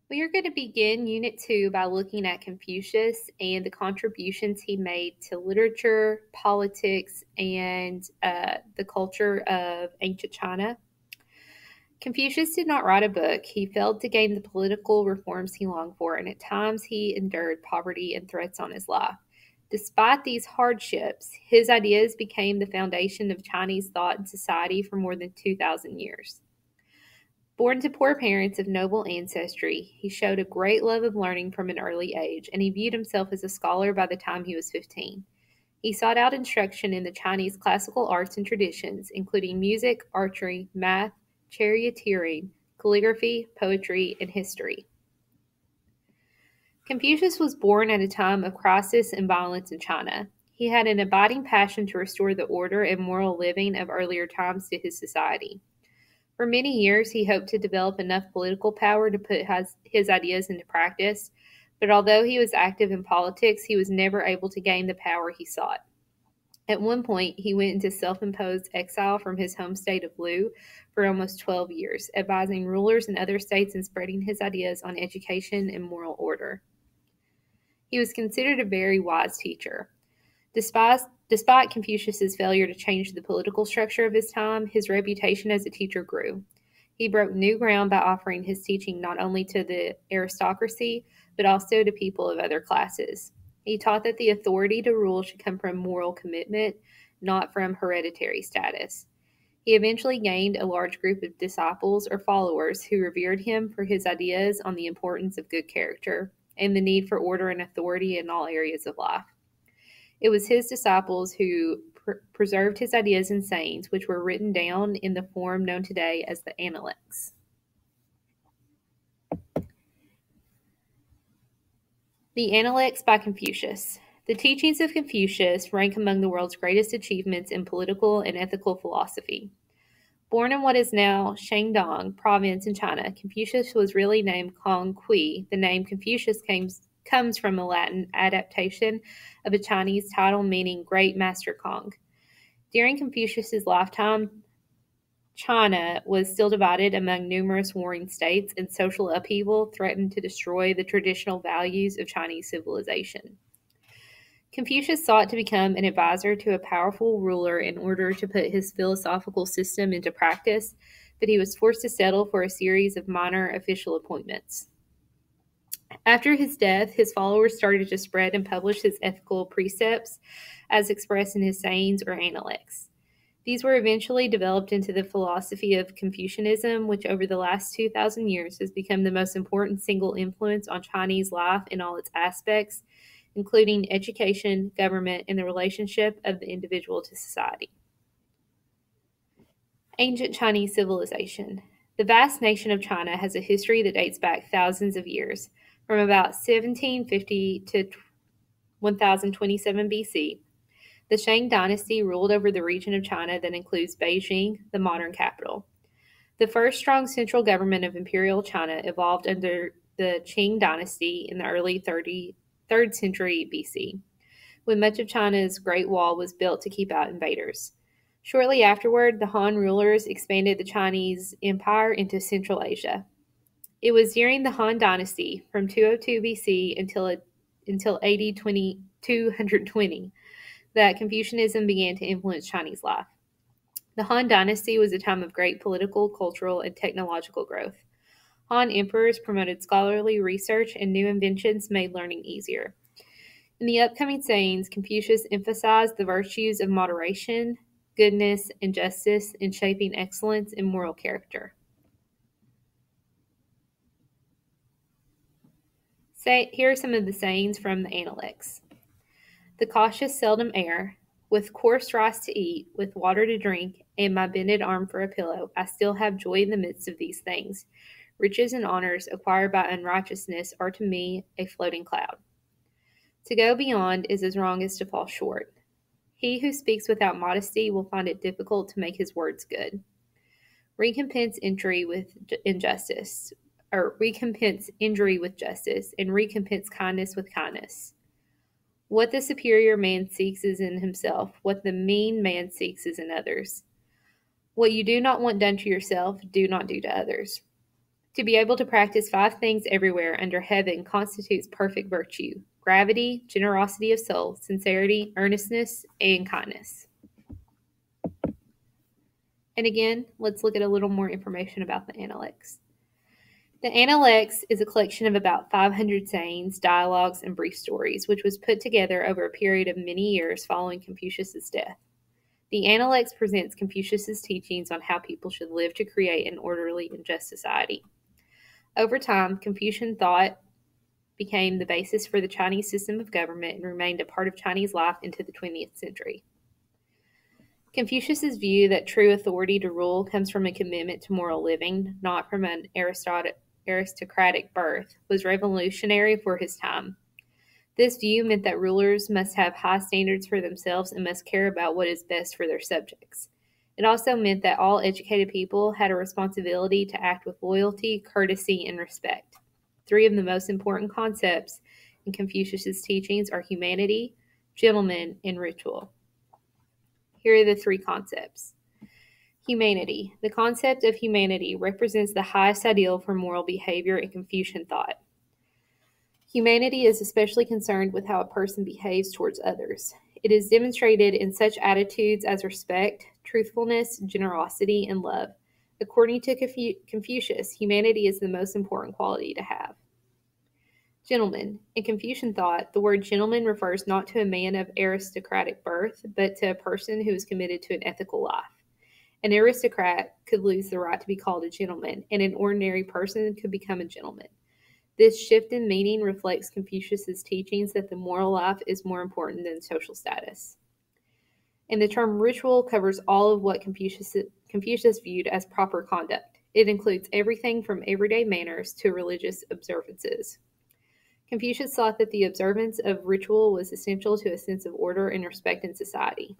We are going to begin Unit 2 by looking at Confucius and the contributions he made to literature, politics, and the culture of ancient China. Confucius did not write a book. He failed to gain the political reforms he longed for, and at times he endured poverty and threats on his life. Despite these hardships, his ideas became the foundation of Chinese thought and society for more than 2,000 years. Born to poor parents of noble ancestry, he showed a great love of learning from an early age, and he viewed himself as a scholar by the time he was 15. He sought out instruction in the Chinese classical arts and traditions, including music, archery, math, charioteering, calligraphy, poetry, and history. Confucius was born at a time of crisis and violence in China. He had an abiding passion to restore the order and moral living of earlier times to his society. For many years, he hoped to develop enough political power to put his ideas into practice, but although he was active in politics, he was never able to gain the power he sought. At one point, he went into self-imposed exile from his home state of Lu for almost 12 years, advising rulers in other states and spreading his ideas on education and moral order. He was considered a very wise teacher. Despite Confucius's failure to change the political structure of his time, his reputation as a teacher grew. He broke new ground by offering his teaching not only to the aristocracy, but also to people of other classes. He taught that the authority to rule should come from moral commitment, not from hereditary status. He eventually gained a large group of disciples or followers who revered him for his ideas on the importance of good character and the need for order and authority in all areas of life. It was his disciples who preserved his ideas and sayings, which were written down in the form known today as the Analects. The Analects by Confucius. The teachings of Confucius rank among the world's greatest achievements in political and ethical philosophy. Born in what is now Shandong province in China, Confucius was really named Kong Kui. The name Confucius comes from a Latin adaptation of a Chinese title meaning Great Master Kong. During Confucius's lifetime, China was still divided among numerous warring states, and social upheaval threatened to destroy the traditional values of Chinese civilization. Confucius sought to become an advisor to a powerful ruler in order to put his philosophical system into practice, but he was forced to settle for a series of minor official appointments. After his death, his followers started to spread and publish his ethical precepts as expressed in his sayings or analects. These were eventually developed into the philosophy of Confucianism, which over the last 2,000 years has become the most important single influence on Chinese life in all its aspects, including education, government, and the relationship of the individual to society. Ancient Chinese civilization. The vast nation of China has a history that dates back thousands of years. From about 1750 to 1027 BC, the Shang dynasty ruled over the region of China that includes Beijing, the modern capital. The first strong central government of imperial China evolved under the Qing dynasty in the early 3rd century BC, when much of China's Great Wall was built to keep out invaders. Shortly afterward, the Han rulers expanded the Chinese empire into Central Asia. It was during the Han dynasty, from 202 BC until AD 220, that Confucianism began to influence Chinese life. The Han dynasty was a time of great political, cultural, and technological growth. Han emperors promoted scholarly research, and new inventions made learning easier. In the upcoming sayings, Confucius emphasized the virtues of moderation, goodness, and justice in shaping excellence and moral character. Here are some of the sayings from the Analects. The cautious seldom err. With coarse rice to eat, with water to drink, and my bended arm for a pillow, I still have joy in the midst of these things. Riches and honors acquired by unrighteousness are to me a floating cloud. To go beyond is as wrong as to fall short. He who speaks without modesty will find it difficult to make his words good. Recompense injury with justice, and recompense kindness with kindness. What the superior man seeks is in himself. What the mean man seeks is in others. What you do not want done to yourself, do not do to others. To be able to practice 5 things everywhere under heaven constitutes perfect virtue: gravity, generosity of soul, sincerity, earnestness, and kindness. And again, let's look at a little more information about the Analects. The Analects is a collection of about 500 sayings, dialogues, and brief stories, which was put together over a period of many years following Confucius's death. The Analects presents Confucius's teachings on how people should live to create an orderly and just society. Over time, Confucian thought became the basis for the Chinese system of government and remained a part of Chinese life into the 20th century. Confucius's view that true authority to rule comes from a commitment to moral living, not from an aristocratic birth, was revolutionary for his time. This view meant that rulers must have high standards for themselves and must care about what is best for their subjects. It also meant that all educated people had a responsibility to act with loyalty, courtesy, and respect. 3 of the most important concepts in Confucius's teachings are humanity, gentleman, and ritual. Here are the 3 concepts. Humanity. The concept of humanity represents the highest ideal for moral behavior in Confucian thought. Humanity is especially concerned with how a person behaves towards others. It is demonstrated in such attitudes as respect, truthfulness, generosity, and love. According to Confucius, humanity is the most important quality to have. Gentleman. In Confucian thought, the word gentleman refers not to a man of aristocratic birth, but to a person who is committed to an ethical life. An aristocrat could lose the right to be called a gentleman, and an ordinary person could become a gentleman. This shift in meaning reflects Confucius's teachings that the moral life is more important than social status. And the term ritual covers all of what Confucius viewed as proper conduct. It includes everything from everyday manners to religious observances. Confucius thought that the observance of ritual was essential to a sense of order and respect in society.